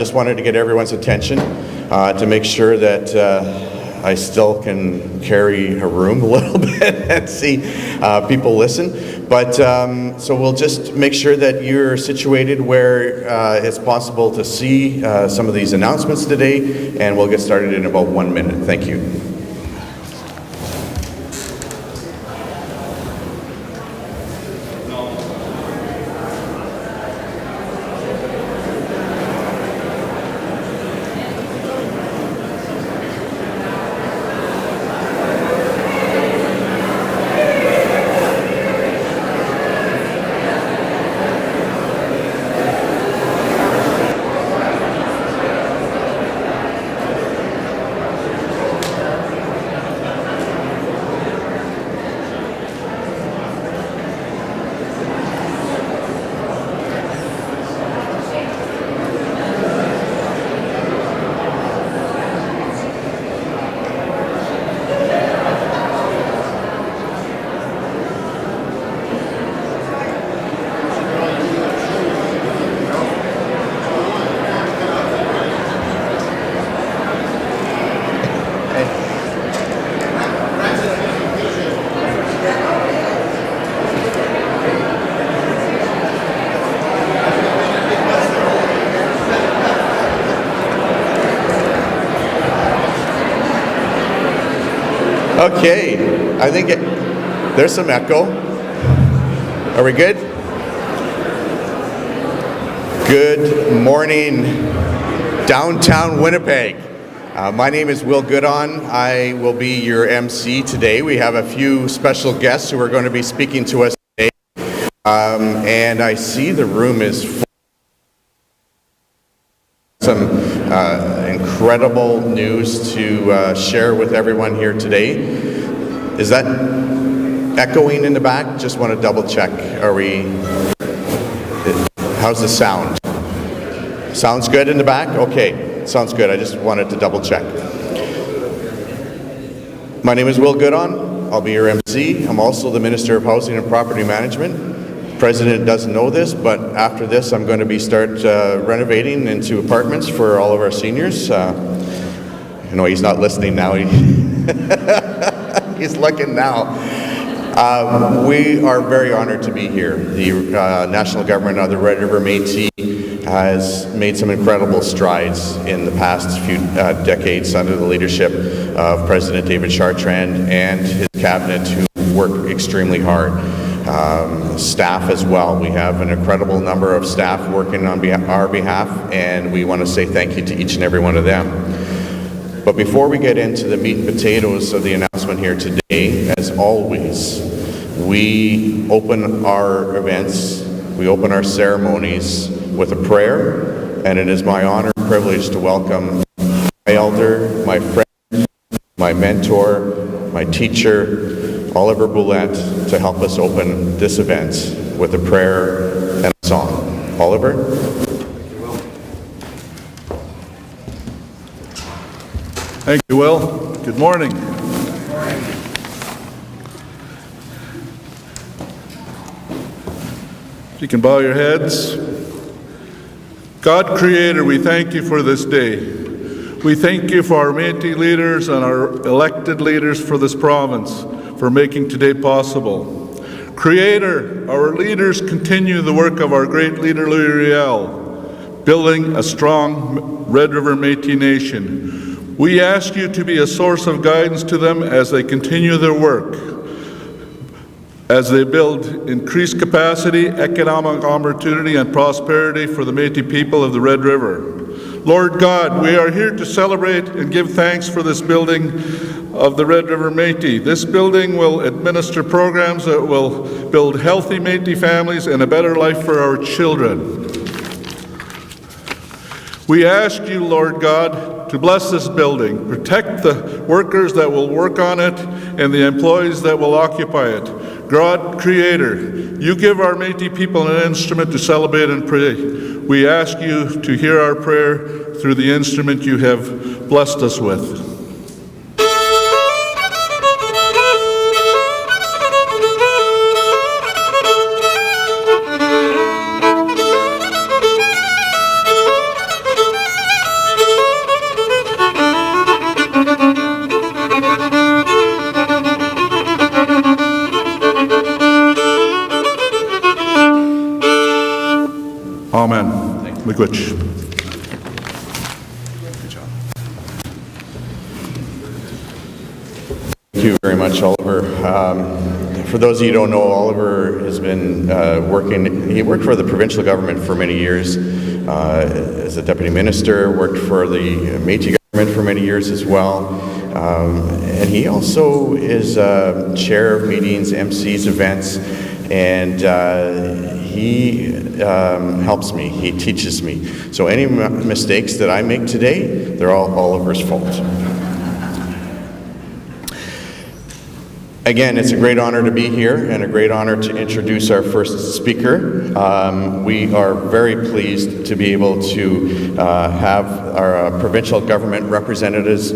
Just wanted to get everyone's attention to make sure that I still can carry a room a little bit and see people listen. But so we'll just make sure that you're situated where it's possible to see some of these announcements today, and we'll get started in about 1 minute. Thank you. Okay, I think there's some echo. Are we good? Good morning, downtown Winnipeg. My name is Will Goodon. I will be your MC today. We have a few special guests who are going to be speaking to us today. And I see the room is full. Some incredible news to share with everyone here today. Is that echoing in the back? Just want to double check. How's the sound? Sounds good in the back? Okay, sounds good. I just wanted to double check. My name is Will Goodon. I'll be your MC. I'm also the Minister of Housing and Property Management. President doesn't know this, but after this I'm going to start renovating into apartments for all of our seniors. I know he's not listening now. He's looking now. We are very honored to be here. The national government of the Red River Métis has made some incredible strides in the past few decades under the leadership of President David Chartrand and his cabinet, who work extremely hard. Staff as well. We have an incredible number of staff working on our behalf, and we want to say thank you to each and every one of them. But before we get into the meat and potatoes of the announcement here today, as always, we open our events, we open our ceremonies with a prayer, and it is my honor and privilege to welcome my elder, my friend, my mentor, my teacher, Oliver Boulette, to help us open this event with a prayer and a song. Oliver? Thank you, Will. Good morning. You can bow your heads. God Creator, we thank you for this day. We thank you for our Métis leaders and our elected leaders for this province, for making today possible. Creator, our leaders continue the work of our great leader Louis Riel, building a strong Red River Métis nation. We ask you to be a source of guidance to them as they continue their work, as they build increased capacity, economic opportunity, and prosperity for the Métis people of the Red River. Lord God, we are here to celebrate and give thanks for this building of the Red River Métis. This building will administer programs that will build healthy Métis families and a better life for our children. We ask you, Lord God, to bless this building, protect the workers that will work on it and the employees that will occupy it. God, Creator, you give our Métis people an instrument to celebrate and pray. We ask you to hear our prayer through the instrument you have blessed us with. Miigwech. Thank you very much, Oliver. For those of you who don't know, Oliver has been he worked for the provincial government for many years as a deputy minister, worked for the Métis government for many years as well. And he also is chair of meetings, MCs events, and he helps me, he teaches me. So any mistakes that I make today, they're all Oliver's fault. Again, it's a great honor to be here and a great honor to introduce our first speaker. We are very pleased to be able to have our provincial government representatives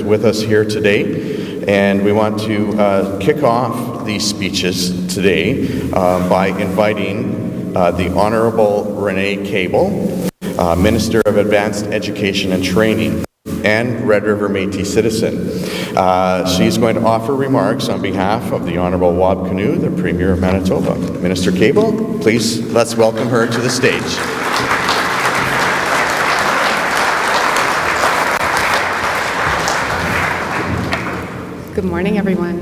with us here today. And we want to kick off these speeches today by inviting the Honorable Renee Cable, Minister of Advanced Education and Training, and Red River Métis citizen. She's going to offer remarks on behalf of the Honourable Wab Kinew, the Premier of Manitoba. Minister Cable, please let's welcome her to the stage. Good morning, everyone.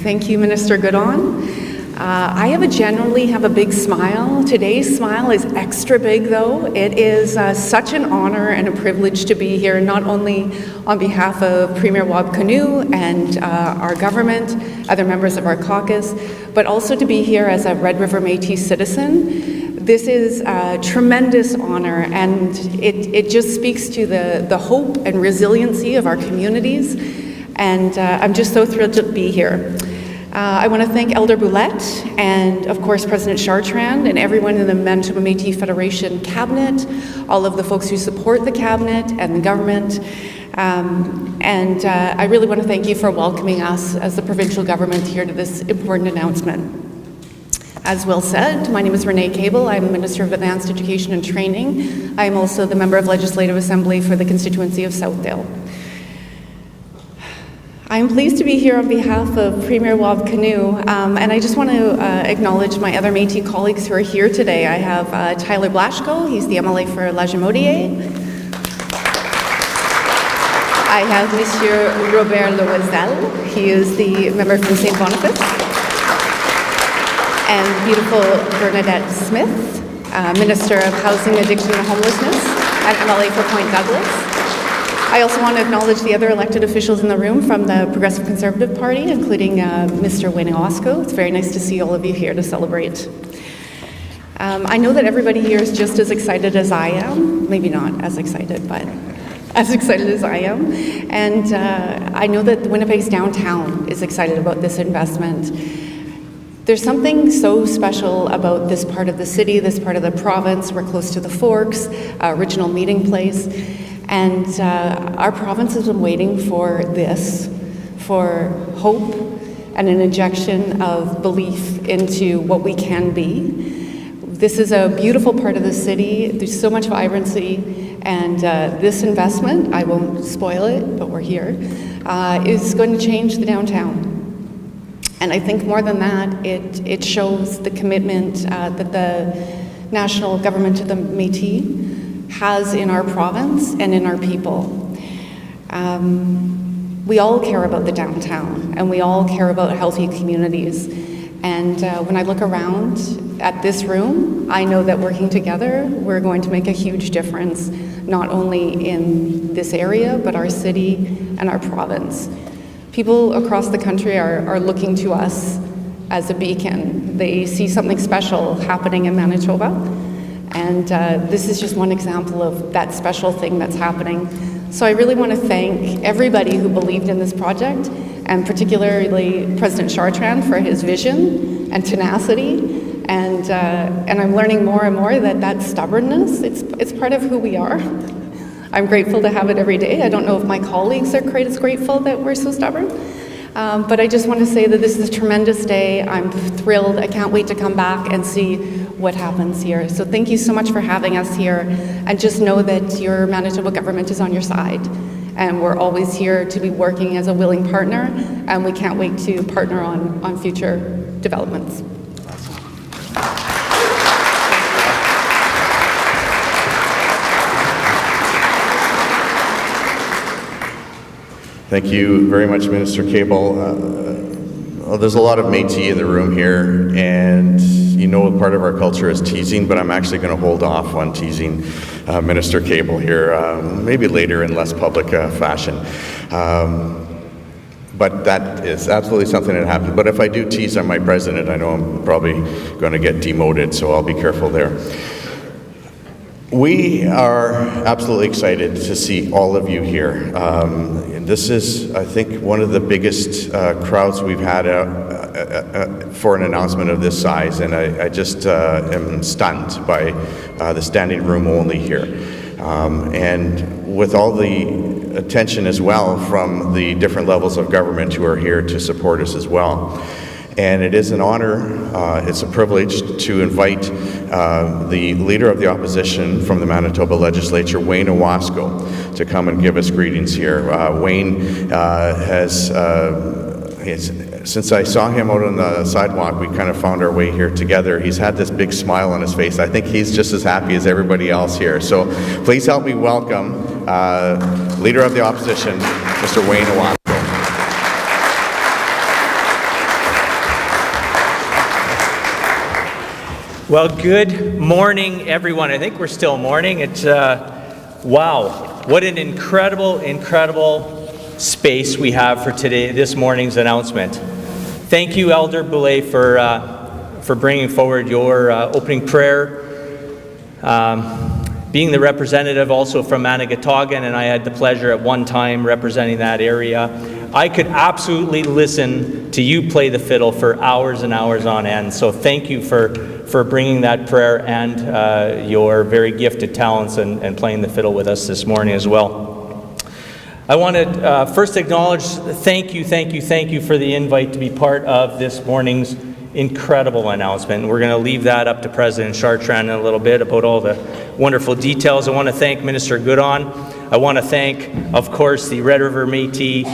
Thank you, Minister Goodon. I generally have a big smile. Today's smile is extra big, though. It is such an honor and a privilege to be here, not only on behalf of Premier Wab Kinew and our government, other members of our caucus, but also to be here as a Red River Métis citizen. This is a tremendous honor, and it just speaks to the hope and resiliency of our communities, and I'm just so thrilled to be here. I want to thank Elder Boulette and, of course, President Chartrand and everyone in the Manitoba Métis Federation cabinet, all of the folks who support the cabinet and the government. I really want to thank you for welcoming us as the provincial government here to this important announcement. As Will said, my name is Renee Cable. I'm Minister of Advanced Education and Training. I am also the Member of Legislative Assembly for the constituency of Southdale. I'm pleased to be here on behalf of Premier Wab Kinew, and I just want to acknowledge my other Métis colleagues who are here today. I have Tyler Blaschko, he's the MLA for Lagimodière. I have Monsieur Robert Loisel, he is the member from St. Boniface. And beautiful Bernadette Smith, Minister of Housing, Addiction and Homelessness at MLA for Point Douglas. I also want to acknowledge the other elected officials in the room from the Progressive Conservative Party, including Mr. Wayne Osco. It's very nice to see all of you here to celebrate. I know that everybody here is just as excited as I am. Maybe not as excited, but as excited as I am. And I know that Winnipeg's downtown is excited about this investment. There's something so special about this part of the city, this part of the province. We're close to the Forks, original meeting place. And our province has been waiting for this, for hope and an injection of belief into what we can be. This is a beautiful part of the city. There's so much vibrancy, and this investment, I won't spoil it, but we're here, is going to change the downtown. And I think more than that, it shows the commitment that the national government of the Métis has in our province and in our people. We all care about the downtown, and we all care about healthy communities. And when I look around at this room, I know that working together, we're going to make a huge difference, not only in this area, but our city and our province. People across the country are looking to us as a beacon. They see something special happening in Manitoba. And this is just one example of that special thing that's happening. So I really want to thank everybody who believed in this project, and particularly President Chartrand for his vision and tenacity. And I'm learning more and more that stubbornness, it's part of who we are. I'm grateful to have it every day. I don't know if my colleagues are quite as grateful that we're so stubborn. But I just want to say that this is a tremendous day. I'm thrilled. I can't wait to come back and see what happens here. So thank you so much for having us here, and just know that your Manitoba government is on your side, and we're always here to be working as a willing partner, and we can't wait to partner on future developments. Thank you very much, Minister Cable. There's a lot of Métis in the room here, and you know part of our culture is teasing, but I'm actually going to hold off on teasing Minister Cable here, maybe later in less public fashion. But that is absolutely something that happened. But if I do tease on my president, I know I'm probably going to get demoted, so I'll be careful there. We are absolutely excited to see all of you here. This is, I think, one of the biggest crowds we've had for an announcement of this size, and I just am stunned by the standing room only here. And with all the attention as well from the different levels of government who are here to support us as well. And it is an honor, it's a privilege to invite the Leader of the Opposition from the Manitoba Legislature, Wayne Owasco, to come and give us greetings here. Wayne since I saw him out on the sidewalk, we kind of found our way here together. He's had this big smile on his face. I think he's just as happy as everybody else here. So please help me welcome Leader of the Opposition, Mr. Wayne Owasco. Well, good morning, everyone. I think we're still morning. It's, wow, what an incredible space we have for this morning's announcement. Thank you, Elder Boulay, for bringing forward your opening prayer. Being the representative also from Manigatagan, and I had the pleasure at one time representing that area, I could absolutely listen to you play the fiddle for hours and hours on end. So thank you for bringing that prayer and your very gifted talents and playing the fiddle with us this morning as well. I want to first acknowledge, thank you for the invite to be part of this morning's incredible announcement. We're going to leave that up to President Chartrand in a little bit about all the wonderful details. I want to thank Minister Goodon. I want to thank, of course, the Red River Métis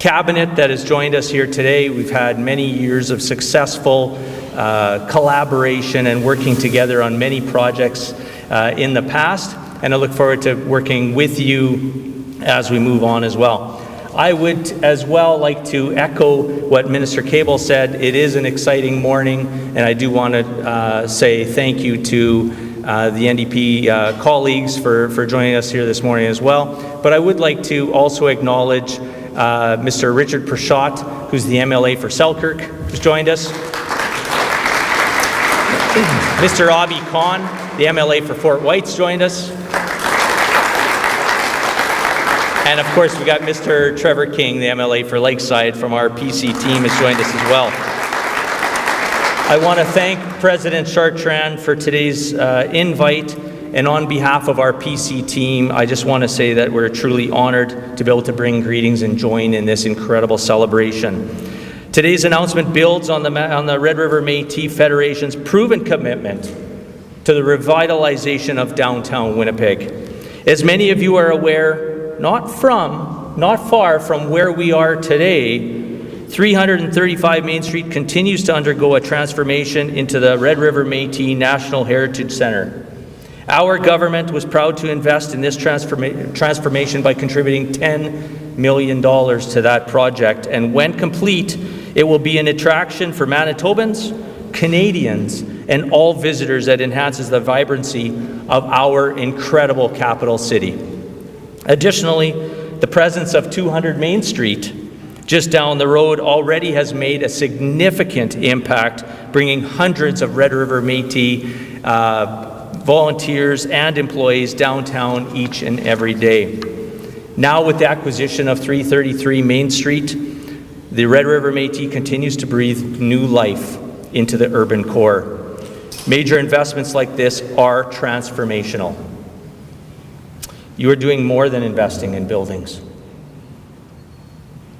cabinet that has joined us here today. We've had many years of successful collaboration and working together on many projects in the past, and I look forward to working with you as we move on as well. I would as well like to echo what Minister Cable said. It is an exciting morning, and I do want to say thank you to the NDP colleagues for joining us here this morning as well. But I would like to also acknowledge Mr. Richard Prashot, who's the MLA for Selkirk, who's joined us. Mr. Abi Khan, the MLA for Fort White's joined us. And of course, we got Mr. Trevor King, the MLA for Lakeside from our PC team, has joined us as well. I want to thank President Chartrand for today's invite, and on behalf of our PC team, I just want to say that we're truly honored to be able to bring greetings and join in this incredible celebration. Today's announcement builds on the Red River Métis Federation's proven commitment to the revitalization of downtown Winnipeg. As many of you are aware, not far from where we are today, 335 Main Street continues to undergo a transformation into the Red River Métis National Heritage Centre. Our government was proud to invest in this transformation by contributing $10 million to that project, and when complete, it will be an attraction for Manitobans, Canadians, and all visitors that enhances the vibrancy of our incredible capital city. Additionally, the presence of 200 Main Street just down the road already has made a significant impact, bringing hundreds of Red River Métis volunteers and employees downtown each and every day. Now with the acquisition of 333 Main Street, the Red River Métis continues to breathe new life into the urban core. Major investments like this are transformational. You are doing more than investing in buildings.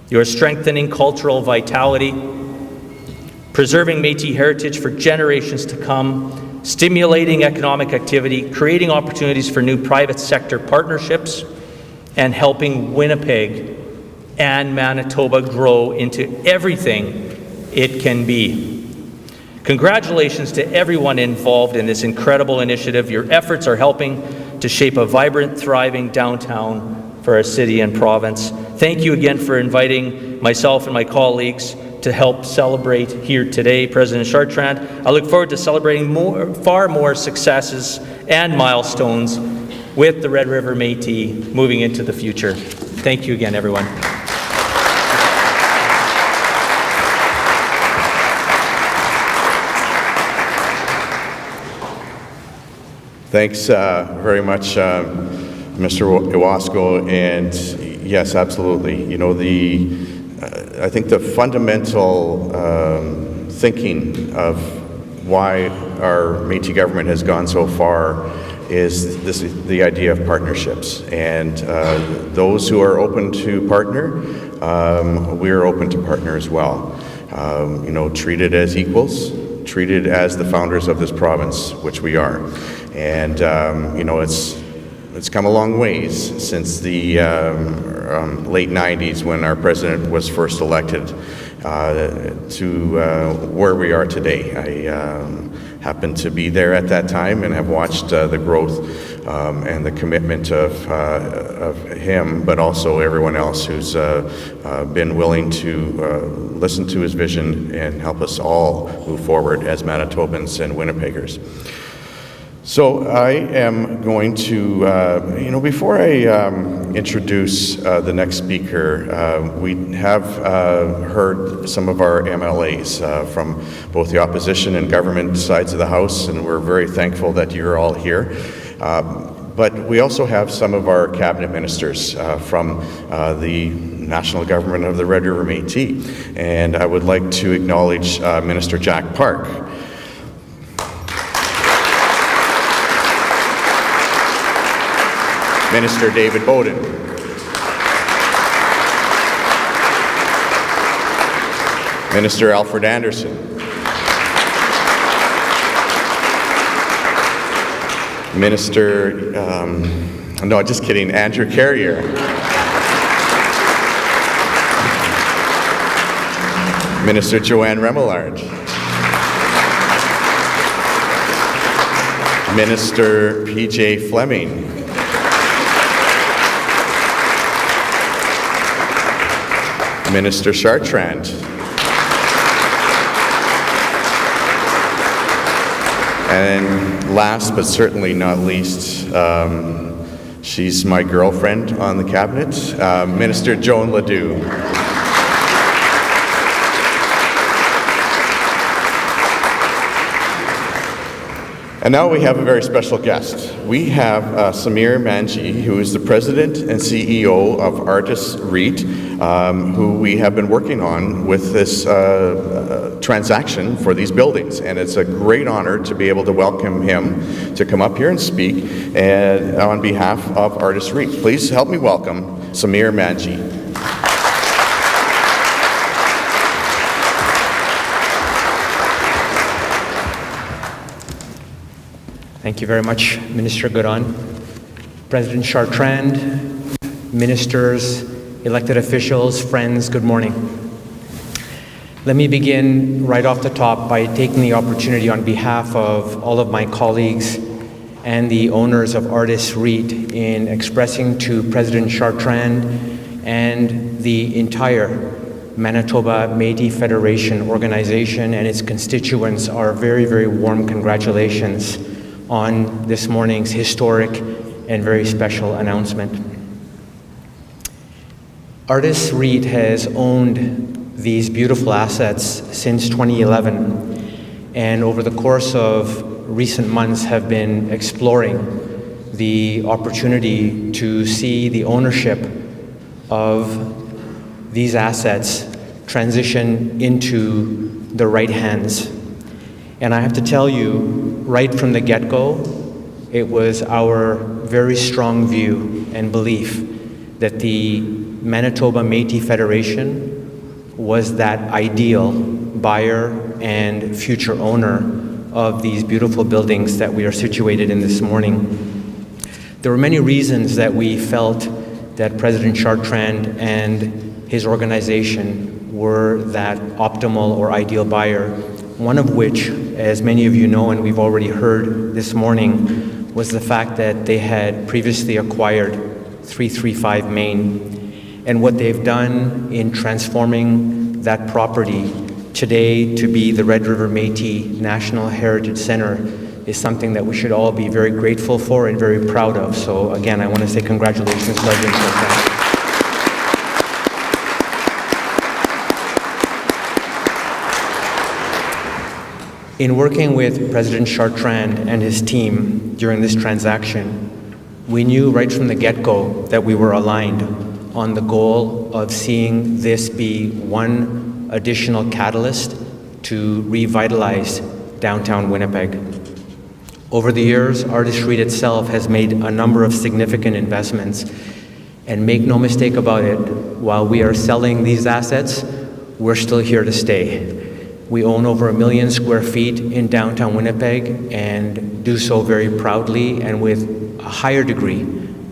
You are strengthening cultural vitality, preserving Métis heritage for generations to come, stimulating economic activity, creating opportunities for new private sector partnerships, and helping Winnipeg and Manitoba grow into everything it can be. Congratulations to everyone involved in this incredible initiative. Your efforts are helping to shape a vibrant, thriving downtown for our city and province. Thank you again for inviting myself and my colleagues to help celebrate here today, President Chartrand. I look forward to celebrating far more successes and milestones with the Red River Métis moving into the future. Thank you again, everyone. Thanks very much, Mr. Iwasco, and yes, absolutely. You know, I think the fundamental thinking of why our Métis government has gone so far is the idea of partnerships, and those who are open to partner, we are open to partner as well. You know, treated as equals, treated as the founders of this province, which we are. And you know, it's come a long ways since the late 90s when our president was first elected to where we are today. I happened to be there at that time and have watched the growth and the commitment of him, but also everyone else who's been willing to listen to his vision and help us all move forward as Manitobans and Winnipeggers. So I am going to, you know, before I introduce the next speaker, we have heard some of our MLAs from both the opposition and government sides of the House, and we're very thankful that you're all here. But we also have some of our cabinet ministers from the national government of the Red River Métis, and I would like to acknowledge Minister Jack Park. Minister David Bowden. Minister Alfred Anderson. Minister, no, just kidding, Andrew Carrier. Minister Joanne Remillard. Minister P.J. Fleming. Minister Chartrand. And last but certainly not least, she's my girlfriend on the cabinet, Minister Joan Ledoux. And now we have a very special guest. We have Samir Manji, who is the President and CEO of Artis REIT, who we have been working on with this transaction for these buildings. And it's a great honor to be able to welcome him to come up here and speak on behalf of Artis REIT. Please help me welcome Samir Manji. Thank you very much, Minister Godon. President Chartrand, ministers, elected officials, friends, good morning. Let me begin right off the top by taking the opportunity on behalf of all of my colleagues and the owners of Artis REIT in expressing to President Chartrand and the entire Manitoba Métis Federation organization and its constituents our very, very warm congratulations on this morning's historic and very special announcement. Artis REIT has owned these beautiful assets since 2011, and over the course of recent months have been exploring the opportunity to see the ownership of these assets transition into the right hands. And I have to tell you, right from the get-go, it was our very strong view and belief that the Manitoba Métis Federation was that ideal buyer and future owner of these beautiful buildings that we are situated in this morning. There were many reasons that we felt that President Chartrand and his organization were that optimal or ideal buyer. One of which, as many of you know and we've already heard this morning, was the fact that they had previously acquired 335 Main. And what they've done in transforming that property today to be the Red River Métis National Heritage Center is something that we should all be very grateful for and very proud of. So again, I want to say congratulations, President Chartrand. In working with President Chartrand and his team during this transaction, we knew right from the get-go that we were aligned on the goal of seeing this be one additional catalyst to revitalize downtown Winnipeg. Over the years, Artis REIT itself has made a number of significant investments, and make no mistake about it, while we are selling these assets, we're still here to stay. We own over 1 million square feet in downtown Winnipeg and do so very proudly and with a higher degree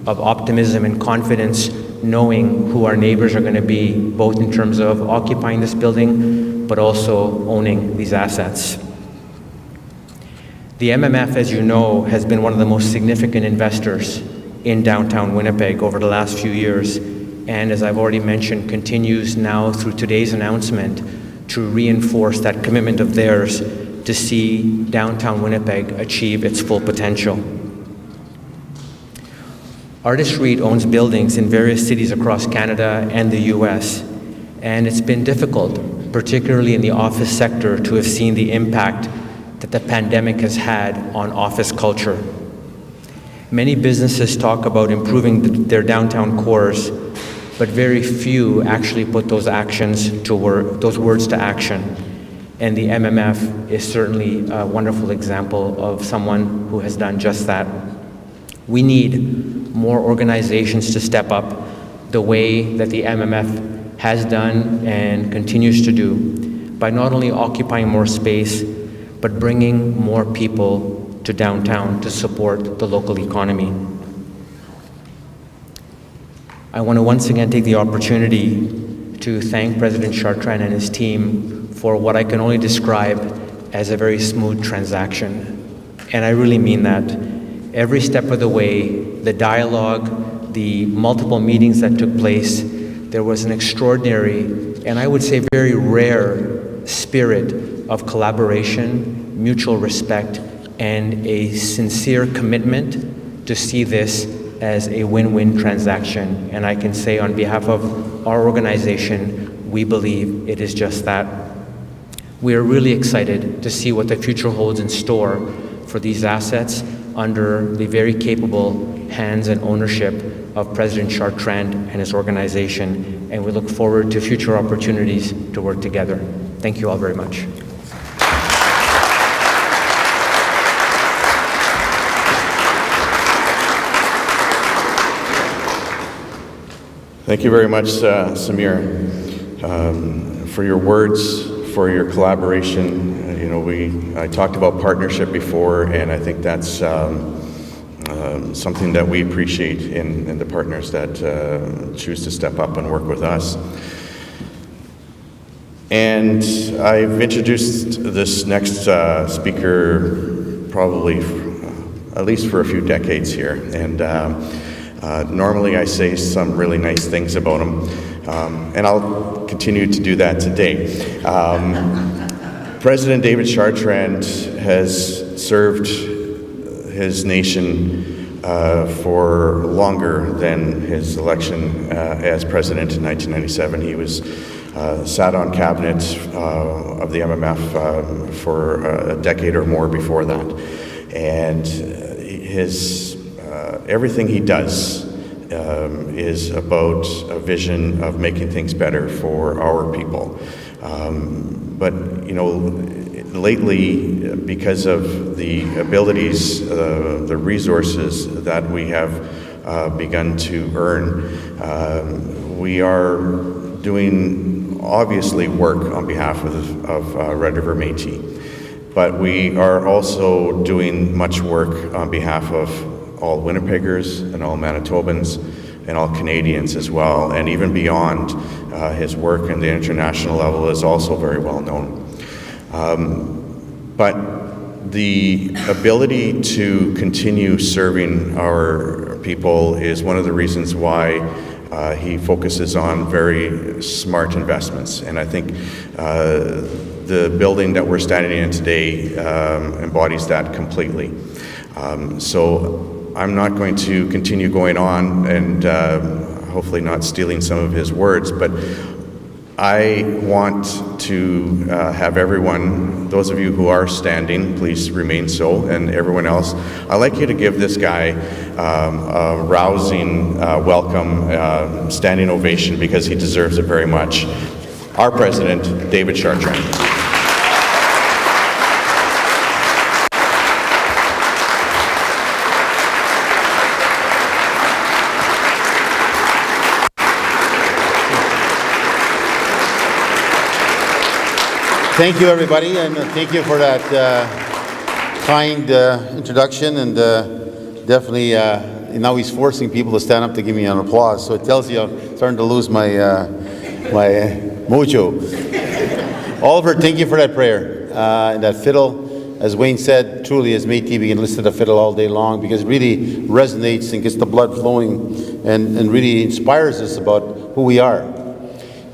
of optimism and confidence, knowing who our neighbors are going to be, both in terms of occupying this building, but also owning these assets. The MMF, as you know, has been one of the most significant investors in downtown Winnipeg over the last few years, and as I've already mentioned, continues now through today's announcement to reinforce that commitment of theirs to see downtown Winnipeg achieve its full potential. Artis REIT owns buildings in various cities across Canada and the US, and it's been difficult, particularly in the office sector, to have seen the impact that the pandemic has had on office culture. Many businesses talk about improving their downtown cores, but very few actually put those words to action. And the MMF is certainly a wonderful example of someone who has done just that. We need more organizations to step up the way that the MMF has done and continues to do by not only occupying more space, but bringing more people to downtown to support the local economy. I want to once again take the opportunity to thank President Chartrand and his team for what I can only describe as a very smooth transaction. And I really mean that. Every step of the way, the dialogue, the multiple meetings that took place, there was an extraordinary, and I would say very rare, spirit of collaboration, mutual respect, and a sincere commitment to see this as a win-win transaction. And I can say on behalf of our organization, we believe it is just that. We are really excited to see what the future holds in store for these assets under the very capable hands and ownership of President Chartrand and his organization. And we look forward to future opportunities to work together. Thank you all very much. Thank you very much, Samir, for your words, for your collaboration. I talked about partnership before, and I think that's something that we appreciate in the partners that choose to step up and work with us. And I've introduced this next speaker probably at least for a few decades here, and normally I say some really nice things about him, and I'll continue to do that today. President David Chartrand has served his nation for longer than his election as president in 1997. He was sat on cabinet of the MMF for a decade or more before that, and his everything he does is about a vision of making things better for our people. But lately, because of the abilities, the resources that we have begun to earn, we are doing obviously work on behalf of Red River Métis, but we are also doing much work on behalf of all Winnipeggers and all Manitobans and all Canadians as well, and even beyond. His work at the international level is also very well known. But the ability to continue serving our people is one of the reasons why he focuses on very smart investments. And I think the building that we're standing in today embodies that completely. So I'm not going to continue going on and hopefully not stealing some of his words, but I want to have everyone, those of you who are standing, please remain so, and everyone else, I'd like you to give this guy a rousing welcome, standing ovation, because he deserves it very much. Our President, David Chartrand. Thank you, everybody, and thank you for that kind introduction. And definitely, now he's forcing people to stand up to give me an applause. So it tells you I'm starting to lose my my mojo. Oliver, thank you for that prayer and that fiddle. As Wayne said, truly, as Métis, we can listen to the fiddle all day long because it really resonates and gets the blood flowing and really inspires us about who we are.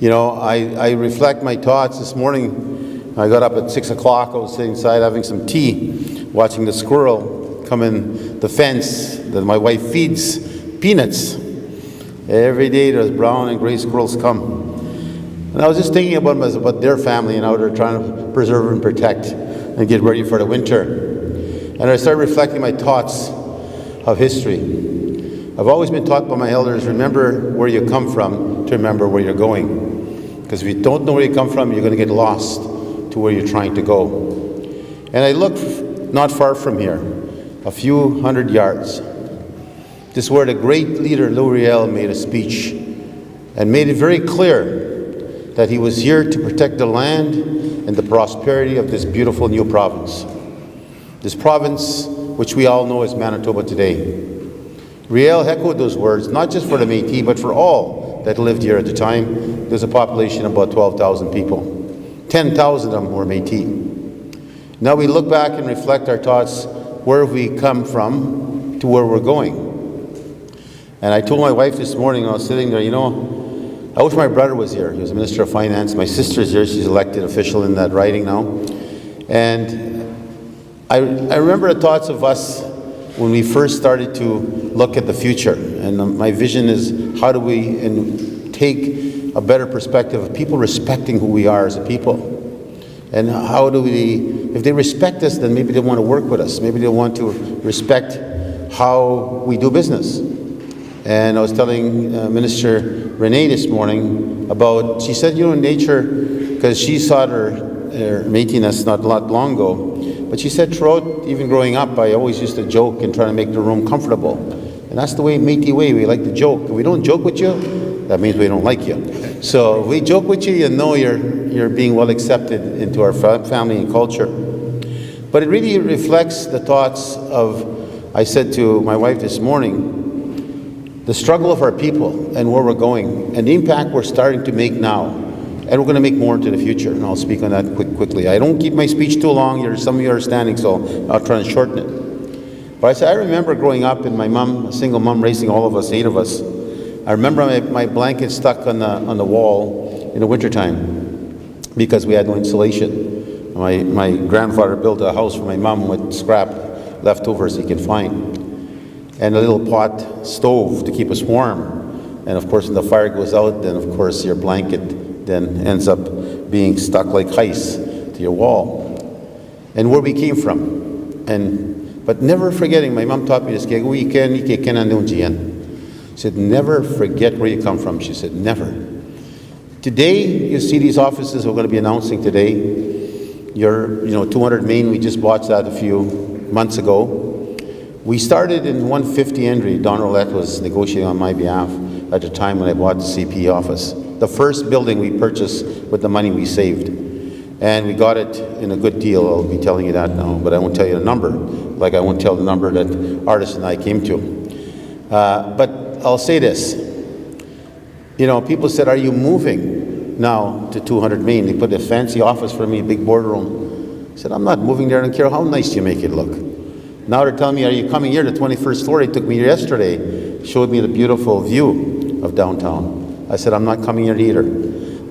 You know, I reflect my thoughts this morning. I got up at 6 o'clock. I was sitting inside having some tea, watching the squirrel come in the fence that my wife feeds peanuts. Every day there's brown and gray squirrels come. And I was just thinking about their family and how they're trying to preserve and protect and get ready for the winter. And I started reflecting my thoughts of history. I've always been taught by my elders, remember where you come from to remember where you're going. Because if you don't know where you come from, you're going to get lost to where you're trying to go. And I looked not far from here, a few hundred yards. This is where the great leader Louis Riel made a speech and made it very clear that he was here to protect the land and the prosperity of this beautiful new province. This province, which we all know as Manitoba today. Riel echoed those words, not just for the Métis, but for all that lived here at the time. There's a population of about 12,000 people. 10,000 of them were Métis. Now we look back and reflect our thoughts, where have we come from to where we're going. And I told my wife this morning when I was sitting there, you know, I wish my brother was here. He was Minister of Finance. My sister's here. She's elected official in that riding now. And I remember the thoughts of us when we first started to look at the future. And my vision is how do we take a better perspective of people respecting who we are as a people. And how do we, if they respect us, then maybe they want to work with us. Maybe they want to respect how we do business. And I was telling Minister Renee this morning about, she said, you know, nature, because she saw her Métis not long ago, but she said throughout, even growing up, I always used to joke and try to make the room comfortable. And that's the way, Métis way, we like to joke. If we don't joke with you, that means we don't like you. So if we joke with you, you know you're being well accepted into our family and culture. But it really reflects the thoughts of, I said to my wife this morning, the struggle of our people and where we're going and the impact we're starting to make now. And we're going to make more into the future, and I'll speak on that quickly. I don't keep my speech too long. Some of you are standing, so I'll try and shorten it. But I said, I remember growing up and my mom, a single mom, raising all of us, 8 of us. I remember my blanket stuck on the wall in the wintertime because we had no insulation. My grandfather built a house for my mom with scrap leftovers he could find. And a little pot stove to keep us warm. And of course, when the fire goes out, then of course your blanket then ends up being stuck like ice to your wall. And where we came from. But never forgetting, my mom taught me this, she said, never forget where you come from. She said, never. Today, you see these offices we're going to be announcing today. Your 200 Main, we just bought that a few months ago. We started in 150 Henry. Don Roulette was negotiating on my behalf at the time when I bought the CP office. The first building we purchased with the money we saved. And we got it in a good deal. I'll be telling you that now, but I won't tell you the number, like I won't tell the number that Artis and I came to. But I'll say this. You know, people said, are you moving now to 200 Main? They put a fancy office for me, a big boardroom. I said, I'm not moving there. I don't care how nice you make it look. Now they're telling me, are you coming here? The 21st floor, they took me here yesterday, showed me the beautiful view of downtown. I said, I'm not coming here either.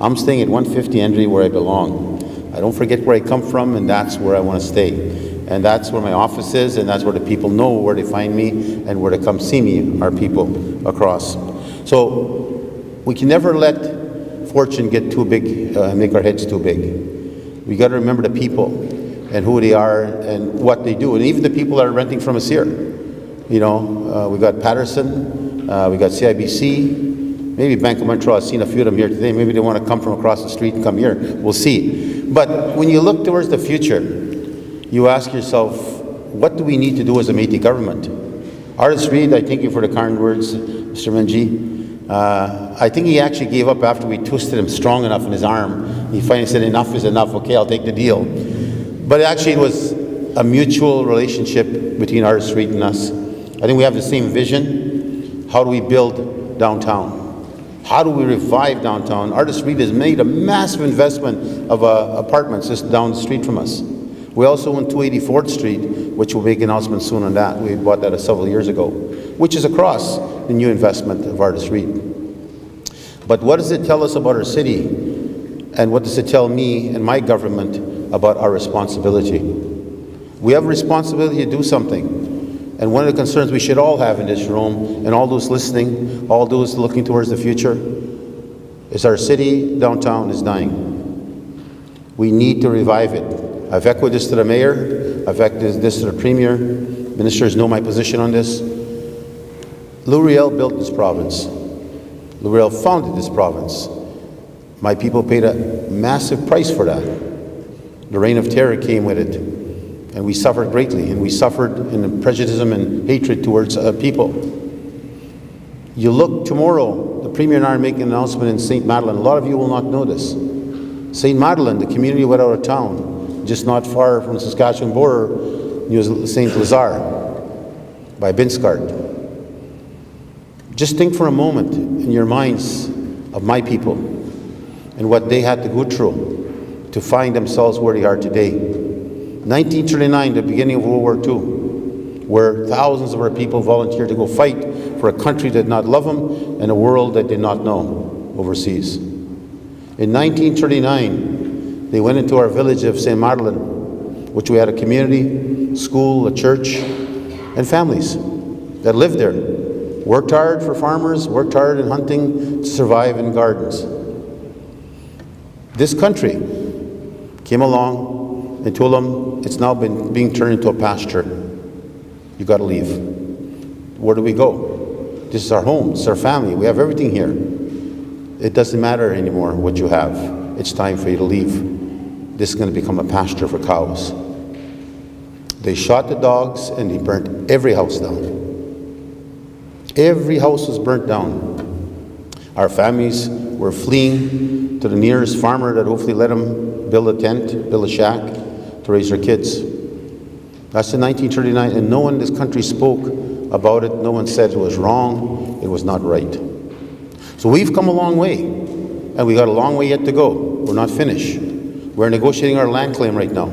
I'm staying at 150 Henry where I belong. I don't forget where I come from, and that's where I want to stay. And that's where my office is, and that's where the people know where to find me and where to come see me, our people across. So we can never let fortune get too big, make our heads too big. We got to remember the people and who they are and what they do, and even the people that are renting from us here. You know, we got Patterson, we got CIBC, maybe Bank of Montreal. I've seen a few of them here today. Maybe they want to come from across the street and come here. We'll see. But when you look towards the future, you ask yourself, what do we need to do as a Métis government? Artis REIT, I thank you for the kind words, Mr. Menji. I think he actually gave up after we twisted him strong enough in his arm. He finally said, enough is enough, okay, I'll take the deal. But actually it was a mutual relationship between Artis REIT and us. I think we have the same vision. How do we build downtown? How do we revive downtown? Artis REIT has made a massive investment of apartments just down the street from us. We also own 284th Street, which we'll make an announcement soon on that. We bought that several years ago, which is across the new investment of Artis REIT. But what does it tell us about our city? And what does it tell me and my government about our responsibility? We have a responsibility to do something. And one of the concerns we should all have in this room, and all those listening, all those looking towards the future, is our city downtown is dying. We need to revive it. I've echoed this to the mayor, I've echoed this to the premier, ministers know my position on this. Lou Riel built this province. Lou Riel founded this province. My people paid a massive price for that. The reign of terror came with it. And we suffered greatly, and we suffered in prejudice and hatred towards people. You look tomorrow, the Premier and I are making an announcement in St. Madeleine. A lot of you will not know this. St. Madeleine, the community without a town, just not far from Saskatchewan border, near St. Lazare, by Binskart. Just think for a moment in your minds of my people and what they had to go through to find themselves where they are today. 1939, the beginning of World War II, where thousands of our people volunteered to go fight for a country that did not love them and a world that did not know overseas. In 1939, they went into our village of St. Madeleine, which we had a community, school, a church, and families that lived there. Worked hard for farmers, worked hard in hunting to survive in gardens. This country came along and told them it's now being turned into a pasture. You got to leave. Where do we go? This is our home. This is our family. We have everything here. It doesn't matter anymore what you have. It's time for you to leave. This is going to become a pasture for cows. They shot the dogs and they burnt every house down. Every house was burnt down. Our families were fleeing to the nearest farmer that hopefully let them build a tent, build a shack, to raise their kids. That's in 1939, and no one in this country spoke about it. No one said it was wrong, it was not right. So we've come a long way, and we got a long way yet to go. We're not finished. We're negotiating our land claim right now.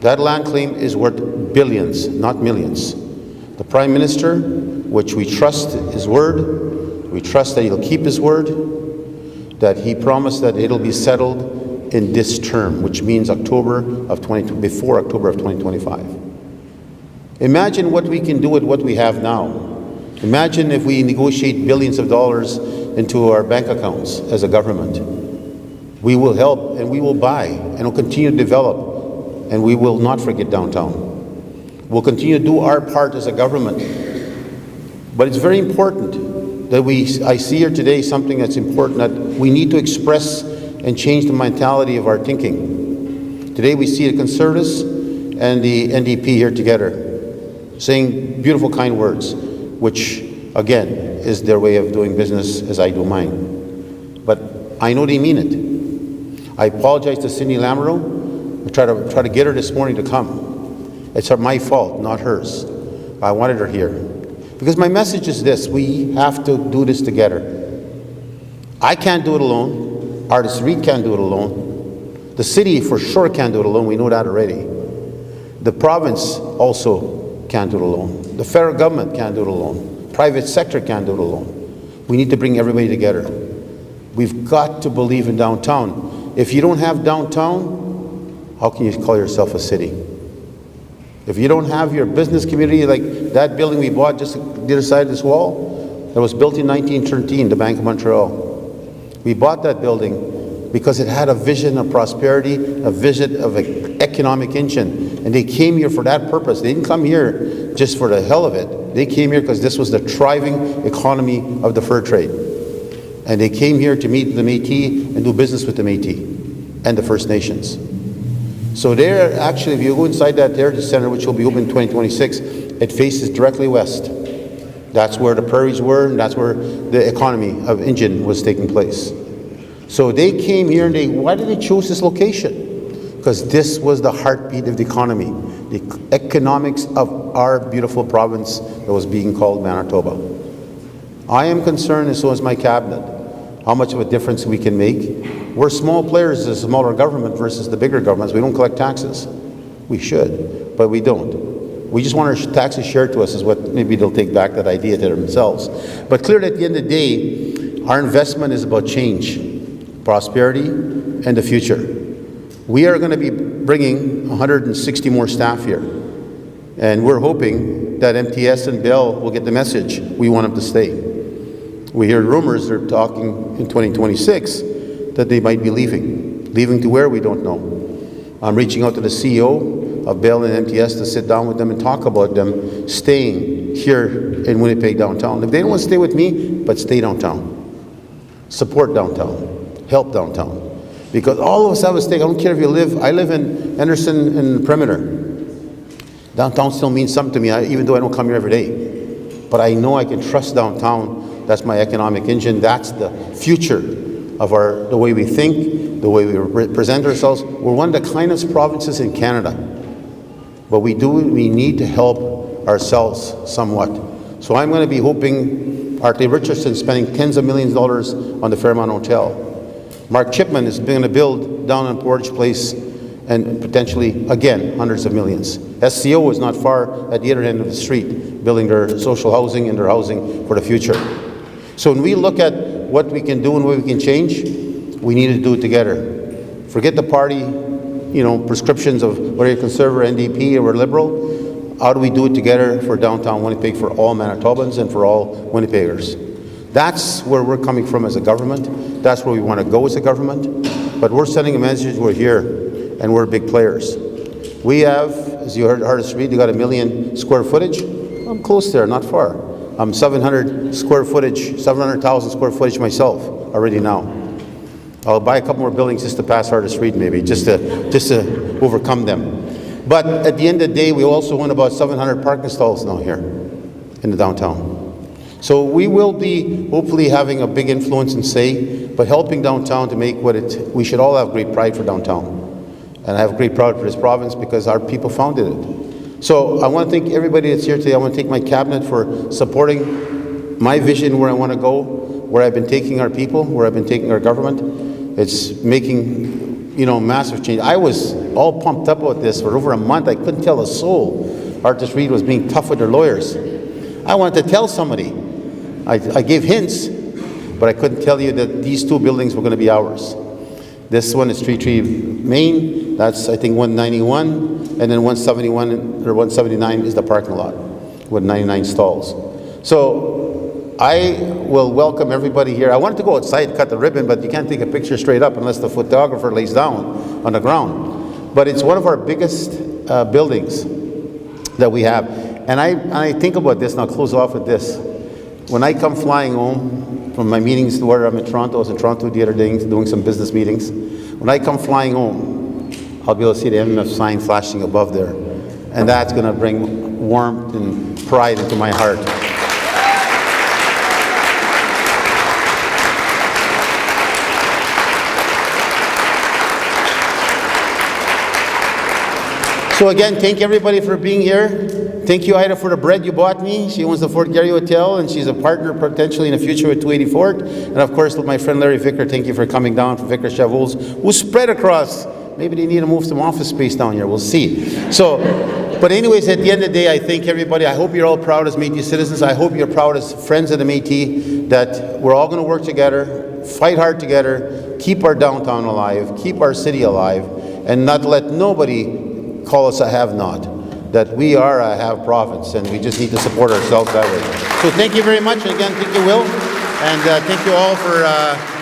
That land claim is worth billions, not millions. The Prime Minister, which we trust his word, we trust that he'll keep his word, that he promised that it'll be settled in this term, which means before October of 2025. Imagine what we can do with what we have now. Imagine if we negotiate billions of dollars into our bank accounts as a government. We will help and we will buy and we'll continue to develop, and we will not forget downtown. We'll continue to do our part as a government. But it's very important that I see here today something that's important, that we need to express and change the mentality of our thinking. Today we see the Conservatives and the NDP here together, saying beautiful, kind words, which, again, is their way of doing business as I do mine. But I know they mean it. I apologize to Cindy Lamoureux. I try to get her this morning to come. It's my fault, not hers. I wanted her here. Because my message is this: we have to do this together. I can't do it alone. Artis REIT can't do it alone. The city for sure can't do it alone, we know that already. The province also can't do it alone. The federal government can't do it alone. Private sector can't do it alone. We need to bring everybody together. We've got to believe in downtown. If you don't have downtown, how can you call yourself a city? If you don't have your business community, like that building we bought just the other side of this wall, that was built in 1913, the Bank of Montreal. We bought that building because it had a vision of prosperity, a vision of an economic engine. And they came here for that purpose. They didn't come here just for the hell of it. They came here because this was the thriving economy of the fur trade. And they came here to meet the Métis and do business with the Métis and the First Nations. So there, actually, if you go inside that Heritage Center, which will be open in 2026, it faces directly west. That's where the prairies were, and that's where the economy of engine was taking place. So they came here, and why did they choose this location? Because this was the heartbeat of the economy, the economics of our beautiful province that was being called Manitoba. I am concerned, and so is my cabinet, how much of a difference we can make. We're small players as a smaller government versus the bigger governments. We don't collect taxes. We should, but we don't. We just want our taxes shared to us is what maybe they'll take back that idea to themselves. But clearly at the end of the day, our investment is about change, prosperity, and the future. We are going to be bringing 160 more staff here. And we're hoping that MTS and Bell will get the message. We want them to stay. We hear rumors they're talking in 2026 that they might be leaving. Leaving to where, we don't know. I'm reaching out to the CEO of Bell and MTS to sit down with them and talk about them staying here in Winnipeg downtown. If they don't want to stay with me, but stay downtown. Support downtown. Help downtown. Because all of us have a stake. I don't care if you live, I live in Henderson and Perimeter. Downtown still means something to me, even though I don't come here every day. But I know I can trust downtown. That's my economic engine. That's the future of the way we think, the way we present ourselves. We're one of the kindest provinces in Canada. But we need to help ourselves somewhat. So I'm going to be hoping Artis Richardson spending tens of millions of dollars on the Fairmont Hotel. Mark Chipman is going to build down on Portage Place and potentially, again, hundreds of millions. SCO is not far at the other end of the street, building their social housing and their housing for the future. So when we look at what we can do and what we can change, we need to do it together. Forget the party, prescriptions of whether you're Conservative, NDP, or we're Liberal. How do we do it together for downtown Winnipeg, for all Manitobans and for all Winnipeggers? That's where we're coming from as a government. That's where we want to go as a government. But we're sending a message, we're here, and we're big players. We have, as you heard Artis REIT, they got 1 million square footage. I'm close there, not far. I'm 700,000 square footage myself already now. I'll buy a couple more buildings just to pass Artis REIT maybe, just to overcome them. But at the end of the day, we also own about 700 parking stalls now here in the downtown. So we will be hopefully having a big influence and say, but helping downtown to make we should all have great pride for downtown. And I have great pride for this province because our people founded it. So I want to thank everybody that's here today. I want to thank my cabinet for supporting my vision where I want to go, where I've been taking our people, where I've been taking our government. It's making, massive change. I was all pumped up about this for over a month. I couldn't tell a soul Artis REIT was being tough with their lawyers. I wanted to tell somebody. I gave hints, but I couldn't tell you that these two buildings were going to be ours. This one is 33 Main. That's, I think, 191. And then 171 or 179 is the parking lot with 99 stalls. So I will welcome everybody here. I wanted to go outside and cut the ribbon, but you can't take a picture straight up unless the photographer lays down on the ground. But it's one of our biggest buildings that we have. And I think about this, and I'll close off with this. When I come flying home from my meetings where I'm in Toronto, I was in Toronto the other day doing some business meetings. When I come flying home, I'll be able to see the MMF sign flashing above there. And that's going to bring warmth and pride into my heart. So again, thank everybody for being here. Thank you, Ida, for the bread you bought me. She owns the Fort Garry Hotel, and she's a partner potentially in the future with 280 Fort. And of course, my friend Larry Vicker, thank you for coming down from Vicker Chavos, who's spread across Maybe they need to move some office space down here. We'll see. So, but anyways, at the end of the day, I thank everybody. I hope you're all proud as Métis citizens. I hope you're proud as friends of the Métis that we're all going to work together, fight hard together, keep our downtown alive, keep our city alive, and not let nobody call us a have-not. That we are a have province, and we just need to support ourselves that way. So thank you very much. And again, thank you, Will. And thank you all for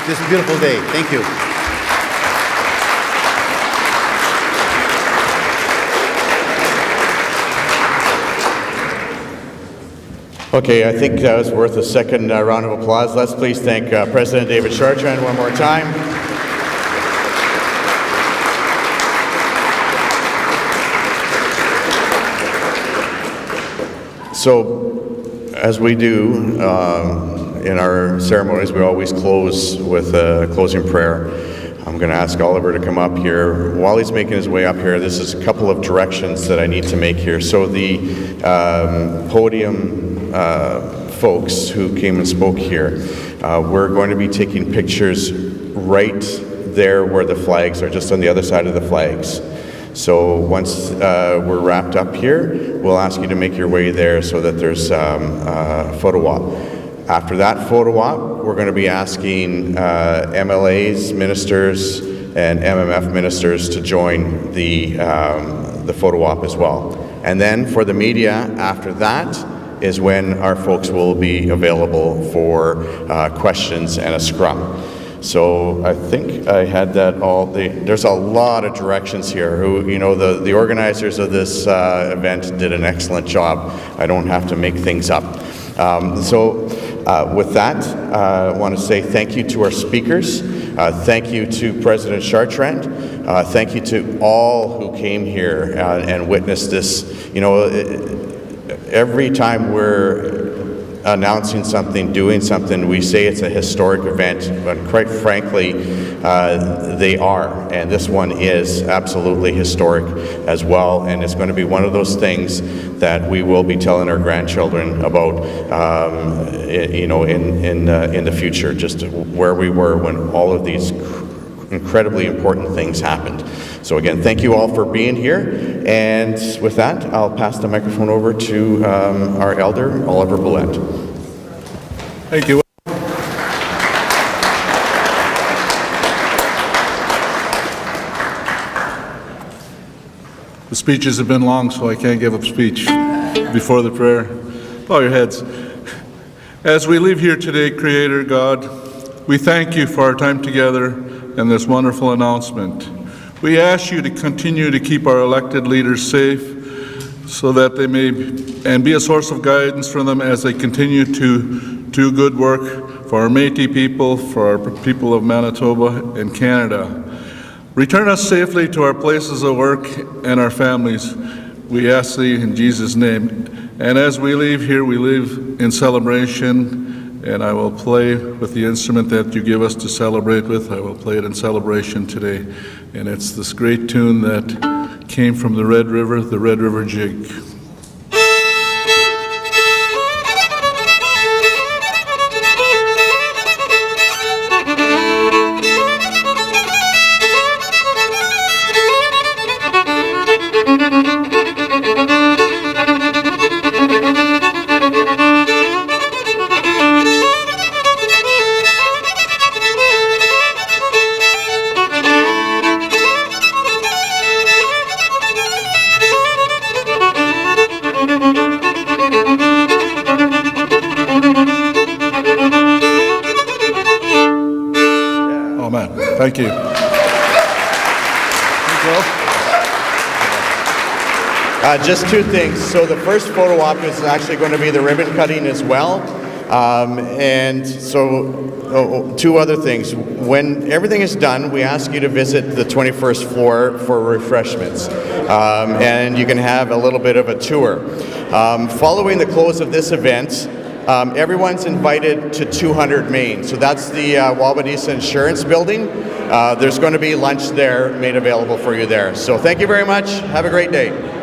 this beautiful day. Thank you. Okay, I think that was worth a second round of applause. Let's please thank President David Chartrand one more time. So, as we do in our ceremonies, we always close with a closing prayer. I'm going to ask Oliver to come up here. While he's making his way up here, this is a couple of directions that I need to make here. So the podium folks who came and spoke here, we're going to be taking pictures right there where the flags are, just on the other side of the flags. So once we're wrapped up here, we'll ask you to make your way there so that there's a photo op. After that photo op, we're going to be asking MLAs, ministers, and MMF ministers to join the photo op as well. And then for the media, after that is when our folks will be available for questions and a scrum. So I think I had that all. There's a lot of directions here. The organizers of this event did an excellent job. I don't have to make things up. With that, I want to say thank you to our speakers. Thank you to President Chartrand. Thank you to all who came here and witnessed this. Every time we're announcing something, doing something, we say it's a historic event, but quite frankly, they are. And this one is absolutely historic as well. And it's going to be one of those things that we will be telling our grandchildren about, in the future, just where we were when all of these incredibly important things happened. So again, thank you all for being here. And with that, I'll pass the microphone over to our elder, Oliver Boulette. Thank you. The speeches have been long, so I can't give a speech before the prayer. Bow your heads. As we leave here today, Creator God, we thank you for our time together and this wonderful announcement. We ask you to continue to keep our elected leaders safe so that they may and be a source of guidance for them as they continue to do good work for our Métis people, for our people of Manitoba and Canada. Return us safely to our places of work and our families. We ask thee in Jesus' name. And as we leave here, we leave in celebration, and I will play with the instrument that you give us to celebrate with. I will play it in celebration today. And it's this great tune that came from the Red River Jig. Thank you. Just two things. So the first photo op is actually going to be the ribbon cutting as well. And so two other things. When everything is done, we ask you to visit the 21st floor for refreshments. And you can have a little bit of a tour. Following the close of this event, everyone's invited to 200 Main. So that's the Wabadisa Insurance Building. There's going to be lunch there made available for you there. So thank you very much. Have a great day.